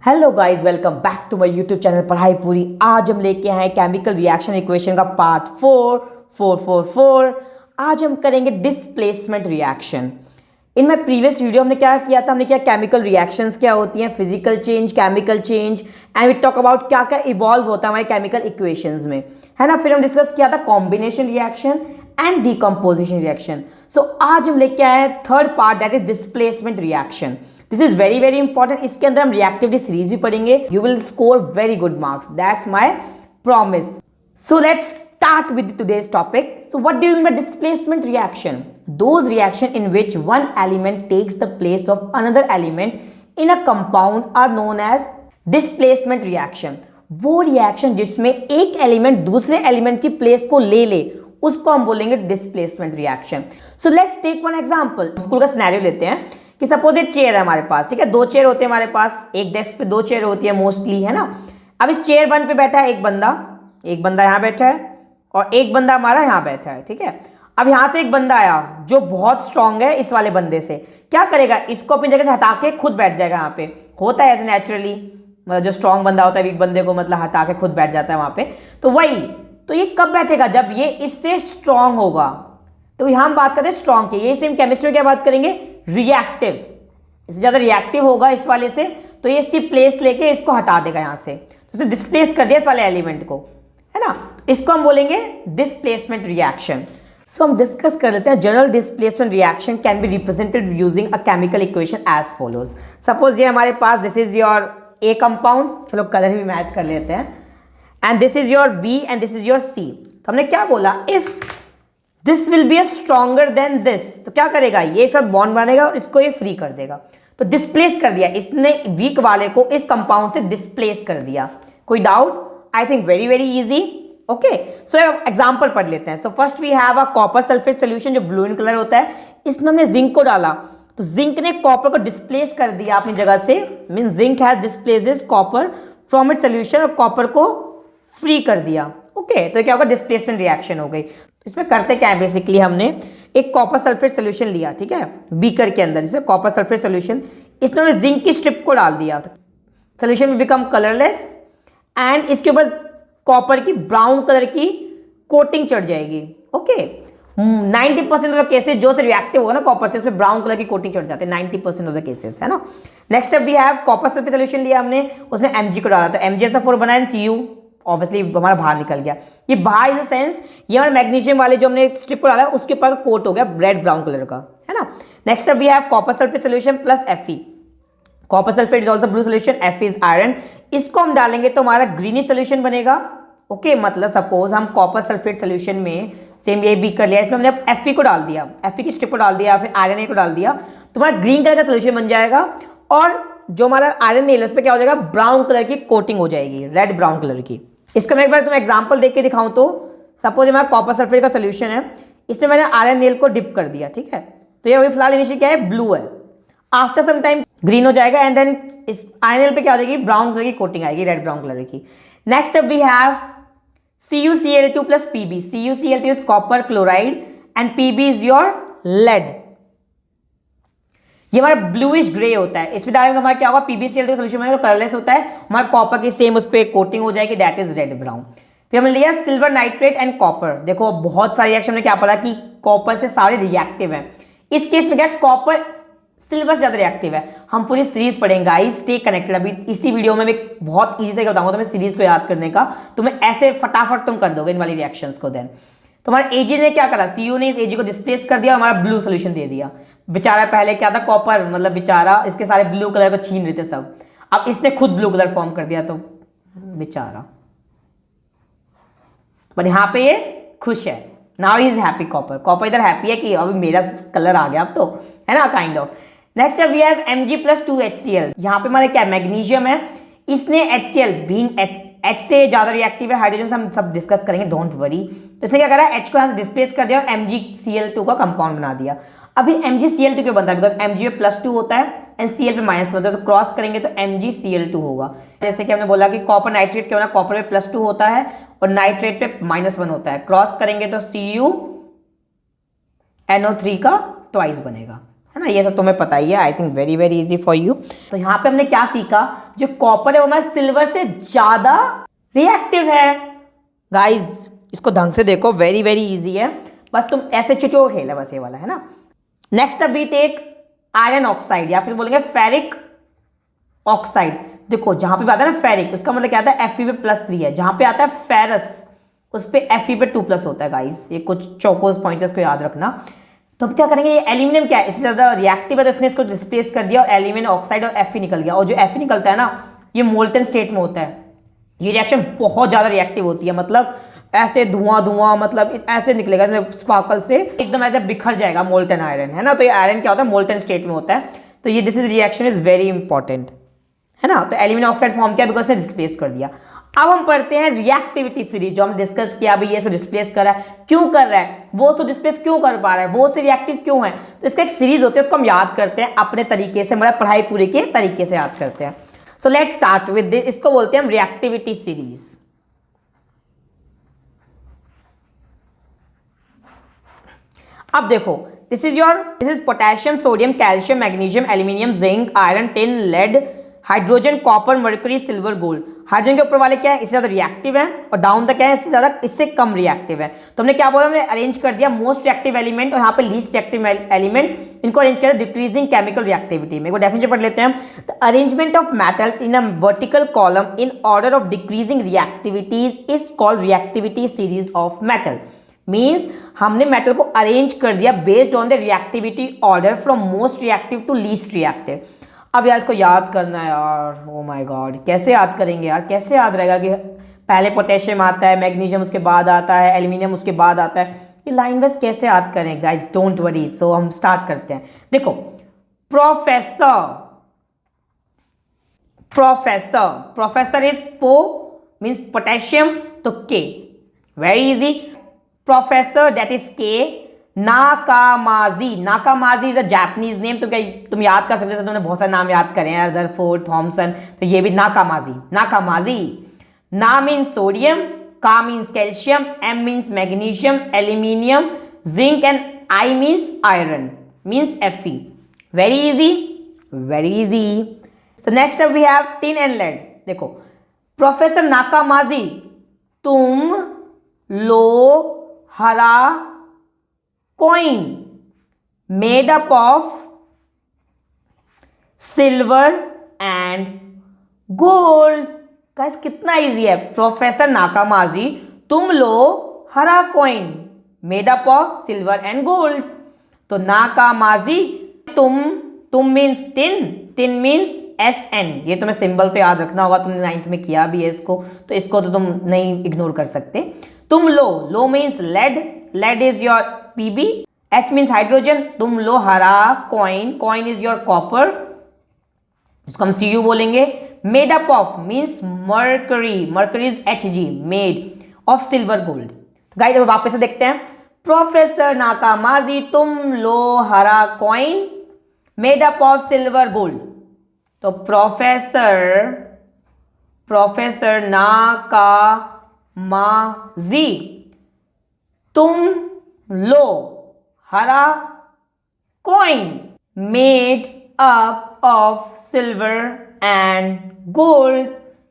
Hello guys, welcome back to my YouTube channel पढ़ाई पूरी। आज हम लेके आए केमिकल रिएक्शन इक्वेशन का पार्ट 4 आज हम करेंगे displacement reaction. In my previous video हमने क्या किया था, हमने क्या केमिकल रिएक्शंस क्या होती हैं, physical change, chemical change and we talk about क्या क्या इवॉल्व होता है हमारे केमिकल इक्वेशंस में, है ना। फिर हम डिस्कस किया था combination reaction and decomposition reaction. So आज हम लेके आए हैं third part, that is displacement reaction. This is very very important. इसके अंदर हम रिएक्टिविटी सीरीज भी पढ़ेंगे। You will score very good marks, that's my promise. So let's start with today's topic. So what do you mean by displacement reaction? Those reaction in which one element takes the place of another element in a compound are known as displacement reaction. वो reaction जिसमें एक element दूसरे element की place को ले ले उसको हम बोलेंगे displacement reaction. So let's take one example. School का सिनेरियो लेते हैं कि सपोज एक चेयर है हमारे पास, ठीक है। दो चेयर होते हैं हमारे पास, एक डेस्क पे दो चेयर होती है मोस्टली, है ना। अब इस चेयर 1 पे बैठा है एक बंदा यहाँ बैठा है और एक बंदा हमारा यहाँ बैठा है, ठीक है। अब यहाँ से एक बंदा आया जो बहुत स्ट्रांग है इस वाले बंदे से, क्या करेगा, इसको अपनी जगह से हटा के खुद बैठ जाएगा यहाँ पे। होता है ऐसे नेचुरली, मतलब जो स्ट्रांग बंदा होता है वीक बंदे को मतलब हटा के खुद बैठ जाता है वहाँ पे। तो वही, तो ये कब बैठेगा, जब ये इससे स्ट्रांग होगा। तो यहाँ हम बात करते हैं स्ट्रांग की। ये सेम केमिस्ट्री में क्या बात करेंगे, रिएक्टिव। इससे ज़्यादा रिएक्टिव होगा इस वाले से तो ये इसकी प्लेस लेके इसको हटा देगा यहाँ से, तो इसने डिस्प्लेस कर दिया इस वाले एलिमेंट को, है ना। इसको हम बोलेंगे डिस्प्लेसमेंट रिएक्शन। सो हम डिस्कस कर लेते हैं। General displacement reaction can be represented using a chemical equation as follows. Suppose ये हमारे पास this is your A compound, चलो कलर भी मैच कर लेते हैं, and this is your B and this is your C. तो हमने क्या बोला, if this will be stronger than this, तो क्या करेगा, ये सब बॉन्ड बनेगा और इसको ये फ्री कर देगा। तो डिस्प्लेस कर दिया इसने, वीक वाले को इस कंपाउंड से डिस्प्लेस कर दिया। कोई doubt? I think very very easy. Okay, so example पढ़ लेते हैं। So first we have a copper sulphate solution जो ब्लू इन कलर होता है। इसमें हमने जिंक को डाला, तो जिंक ने कॉपर को डिस्प्लेस कर दिया अपनी जगह से, mean zinc has displaces copper from it solution, और कॉपर को फ्री कर दिया। ओके, तो क्या होगा, डिस्प्लेसमेंट रिएक्शन हो गई। इसमें करते क्या है, बेसिकली हमने एक कॉपर सल्फेट सॉल्यूशन लिया, ठीक है, बीकर के अंदर, जैसे कॉपर सल्फेट सॉल्यूशन, इसमें हमने जिंक की स्ट्रिप को डाल दिया, solution will become colourless and इसके ऊपर कॉपर की ब्राउन कलर की कोटिंग चढ़ जाएगी। ओके, 90% ऑफ द केसेस जो से रिएक्टिव होगा ना कॉपर से, उसमें ब्राउन कलर की कोटिंग चढ़ जाते हैं 90% ऑफ द केसेस, है ना। Next up we have copper sulphate solution लिया हमने, उसमें Mg को डाला, तो MgSO4 बना एंड Cu ऑब्वियसली हमारा बाहर निकल गया। ये बाहर इन द सेंस ये हमारे मैग्नीशियम वाले जो हमने स्ट्रिप को डाला है उसके ऊपर कोट हो गया रेड ब्राउन कलर का, है ना। Next up we have copper sulphate solution plus Fe। Copper sulphate is also blue solution, Fe is iron. इसको हम डालेंगे तो हमारा ग्रीनिश सॉल्यूशन बनेगा। ओके, मतलब सपोज हम कॉपर सल्फेट सॉल्यूशन में सेम ये भी कर लिया, इसमें हमने Fe को डाल दिया, Fe की स्ट्रिप को डाल दिया, फिर आयरन ए को डाल दिया, तो हमारा ग्रीन कलर का सॉल्यूशन बन जाएगा। और जो हमारा आयरन ए उस पर क्या हो जाएगा, ब्राउन कलर की कोटिंग हो जाएगी, रेड ब्राउन कलर की। इसका मैं एक बार तुम्हें एग्जांपल देख के दिखाऊं तो सपोज हमारा कॉपर सल्फेट का सॉल्यूशन है, इसमें मैंने आयरन नेल को डिप कर दिया, ठीक है। तो ये अभी फिलहाल इनिशियल क्या है, ब्लू है, आफ्टर सम टाइम ग्रीन हो जाएगा एंड देन इस आयरन नेल पे क्या हो जाएगी, ब्राउन कलर की कोटिंग आएगी, रेड ब्राउन कलर की। Next up we have CuCl2 plus Pb। CuCl2 is copper chloride and Pb is your lead। ये हमारा ब्लूइश ग्रे होता है, इसमें डालेंगे हमारा क्या होगा, PbCl2 सोल्यूशन में तो कलरलेस होता है, हमारा कॉपर की सेम उस पर कोटिंग हो जाएगी, दैट इज रेड ब्राउन। फिर हमने लिया सिल्वर नाइट्रेट एंड कॉपर। देखो बहुत सारे रिएक्शन में क्या पड़ा कि कॉपर से सारे रिएक्टिव है, इस केस में क्या कॉपर सिल्वर से ज्यादा रिएक्टिव है। हम पूरी सीरीज पढ़ेंगे गाइस, स्टे कनेक्टेड। अभी इसी वीडियो में मैं बहुत इजी तरीके बताऊंगा तुम्हें सीरीज को याद करने का, तुम्हें ऐसे फटाफट तुम कर दोगे इन वाली रिएक्शंस को। देन तुम्हारा Ag ने क्या करा, Cu ने इस Ag को डिस्प्लेस कर दिया, हमारा ब्लू सोल्यूशन दे दिया। बेचारा पहले क्या था, कॉपर मतलब बेचारा इसके सारे ब्लू कलर को छीन रहे थे सब, अब इसने खुद ब्लू कलर फॉर्म कर दिया, तो बेचारा, पर यहाँ पे ये खुश है, now he is happy. Copper इधर हैप्पी है कि अभी मेरा कलर आ गया अब तो, है ना, काइंड ऑफ। नेक्स्ट अब वी हैव Mg+2HCl। यहाँ पे हमारे क्या मैग्नीशियम है, इसने HCl बीइंग H से ज्यादा रिएक्टिव है, हाइड्रोजन से हम सब डिस्कस करेंगे, डोंट वरी। तो इसने क्या करा, H को यहाँ से डिस्प्लेस कर दिया और MgCl2 का कंपाउंड बना दिया। अभी MgCl2 क्यों बनता है, बिकॉज Mg पे +2 होता है एंड Cl पे -1 होता है, तो क्रॉस करेंगे तो MgCl2 होगा। जैसे कि हमने बोला कि कॉपर नाइट्रेट क्या होना, कॉपर पे +2 होता है और नाइट्रेट पे -1 होता है, क्रॉस करेंगे तो CuNO3 का ट्वाइस बनेगा, है है ना, ये सब तुम्हें पता ही है, आई think very very easy for you. तो यहाँ पे हमने क्या सीखा, जो कॉपर है वो हमारे सिल्वर से ज्यादा रिएक्टिव है। गाइज इसको ढंग से देखो, वेरी वेरी इजी है, बस तुम ऐसे चुटियों को खेला बस ये वाला, है ना। नेक्स्ट अब वी टेक आयरन ऑक्साइड, या फिर बोलेंगे फेरिक ऑक्साइड। देखो जहां पे आता है ना फेरिक, उसका मतलब क्या आता है Fe पे +3 है। जहां पे आता है फेरस, उस पे Fe पे 2+ होता है। गाइस ये कुछ चौकोस पॉइंटर्स को याद रखना। तो अब क्या करेंगे, ये एल्यूमिनियम क्या है, इससे ज्यादा रिएक्टिव है, तो इसने इसको रिप्लेस कर दिया और एल्यूमिनियम ऑक्साइड और Fe निकल गया। और जो Fe निकलता है ना, ये मोल्टन स्टेट में होता है। ये रिएक्शन बहुत ज्यादा रिएक्टिव होती है, मतलब ऐसे धुआं धुआं, मतलब ऐसे निकलेगा स्पार्कल से, एकदम ऐसे बिखर जाएगा मोल्टन आयरन, है ना। तो ये आयरन क्या होता है, मोल्टन स्टेट में होता है। तो ये this is reaction is very important, है ना। तो एल्यूमिनियम ऑक्साइड फॉर्म किया बिकॉज ने डिस्प्लेस कर दिया। अब हम पढ़ते हैं रिएक्टिविटी सीरीज, जो हम डिस्कस किया अभी, ये इसको डिस्प्लेस कर रहा है, क्यों कर रहा है, वो तो डिस्प्लेस क्यों कर पा रहा है, वो से रिएक्टिव क्यों है। तो इसका एक सीरीज होती है, उसको हम याद करते हैं अपने तरीके से, मतलब पढ़ाई पूरी के तरीके से याद करते हैं। So let's start with this, इसको बोलते हैं हम रिएक्टिविटी सीरीज। अब देखो, this is potassium, sodium, calcium, magnesium, aluminium, zinc, iron, tin, lead, hydrogen, copper, mercury, silver, gold. Hydrogen के ऊपर वाले क्या है, इससे ज्यादा रिएक्टिव है, और डाउन तक क्या है, इससे ज्यादा, इससे कम रिएक्टिव है। तो हमने क्या बोला, हमने अरेंज कर दिया मोस्ट रिएक्टिव एलिमेंट और यहाँ पे लीस्ट रिएक्टिव एलिमेंट, इनको अरेंज किया डिक्रीजिंग केमिकल रिएक्टिविटी में। डेफिनेशन पढ़ लेते हैं। The arrangement of metal in a vertical column in order of decreasing reactivities is called reactivity series of metal. Means हमने मेटल को अरेंज कर दिया based on the reactivity order from most reactive to least reactive. अब यार इसको याद करना है यार, ओ माय गॉड, कैसे याद करेंगे यार, कैसे याद रहेगा कि पहले पोटेशियम आता है, मैग्नीशियम उसके बाद आता है, एल्यूमिनियम उसके बाद आता है, ये लाइन वाइज कैसे याद करें गाइस, डोंट वरी। सो हम स्टार्ट करते हैं। देखो प्रोफेसर इज पो मीन्स पोटेशियम, तो के, very easy. Professor that is के। नाकामाजी इज अ जापानीज नेम, तो क्या तुम याद कर सकते हो, तुमने बहुत सारे नाम याद करे हैं, रदरफोर्ड, थॉमसन, तो ये भी नाकामाजी। ना मीन्स सोडियम, का means calcium, M means magnesium, aluminium, zinc, and I means iron means Fe। Very easy. So next we have tin and lead. देखो प्रोफेसर नाकामाजी, तुम लो हरा coin made up of silver and gold। Guys कितना easy है, professor नाकामाजी तुम लो हरा coin made up of silver and gold. तो नाकामाजी तुम मीन्स टिन मीन्स SN, ये तुम्हें सिंबल तो याद रखना होगा, तुमने 9th में किया भी है इसको, तो इसको तो तुम नहीं इग्नोर कर सकते। तुम लो means lead is your Pb, H means hydrogen, तुम लो हरा कॉइन इज योर कॉपर, इसको हम Cu बोलेंगे। Made up of means mercury is Hg, made of silver gold. तो गाइस अब वापस से देखते हैं, प्रोफेसर नाकामाजी तुम लो हरा coin made up of silver gold. तो प्रोफेसर नाकामाजी तुम लो हरा coin made up of silver and gold.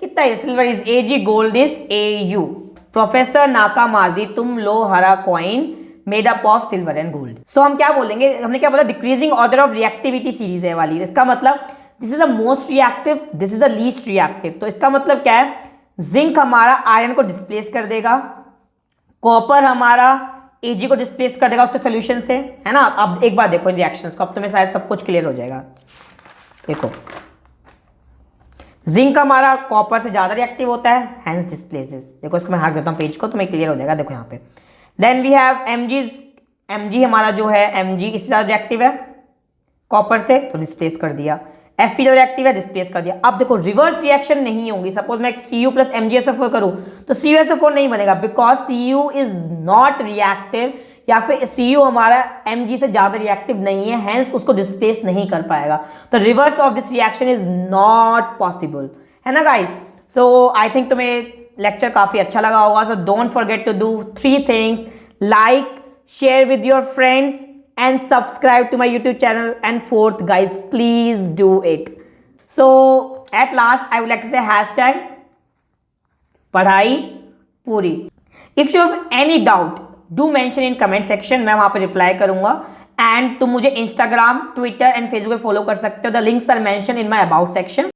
कितना है, silver is Ag, gold is Au। Professor नाकामाजी तुम लो हरा coin made up of silver and gold. So हम क्या बोलेंगे, हमने क्या बोला, decreasing order of reactivity series है वाली। इसका मतलब this is the most reactive, this is the least reactive. तो इसका मतलब क्या है, जिंक हमारा आयरन को डिस्प्लेस कर देगा, कॉपर हमारा Ag को डिस्प्लेस कर देगा उसके सोल्यूशन से, है ना। अब एक बार देखो इन रिएक्शंस को, अब तुम्हें शायद सब कुछ क्लियर हो जाएगा। देखो जिंक हमारा कॉपर से ज्यादा रिएक्टिव होता है, हेंस डिस्प्लेसेस। देखो इसको मैं हटा देता हूं पेज को, तुम्हें क्लियर हो जाएगा। देखो यहाँ पे देन वी हैव Mg हमारा जो है Mg इससे ज्यादा रिएक्टिव है कॉपर से, तो डिस्प्लेस कर दिया। Fe जो रिएक्टिव है डिस्प्लेस कर दिया। अब देखो रिवर्स रिएक्शन नहीं होंगी, सपोज मैं Cu प्लस MgSO4 करूं तो CuSO4 नहीं बनेगा, because Cu is not reactive, या फिर Cu हमारा Mg से ज्यादा रिएक्टिव नहीं है, हेंस उसको डिस्प्लेस नहीं कर पाएगा। तो reverse of this reaction is not possible, है ना गाइज। सो आई थिंक तुम्हें लेक्चर काफी अच्छा लगा होगा। So don't forget to do 3 things, like, share with your friends, and subscribe to my YouTube channel. And fourth, guys, please do it. So at last, I would like to say hashtag पढ़ाई पूरी. If you have any doubt, do mention in comment section. मैं वहाँ पे reply करूँगा. And तुम मुझे Instagram, Twitter and Facebook पे follow कर सकते हो. The links are mention in my about section.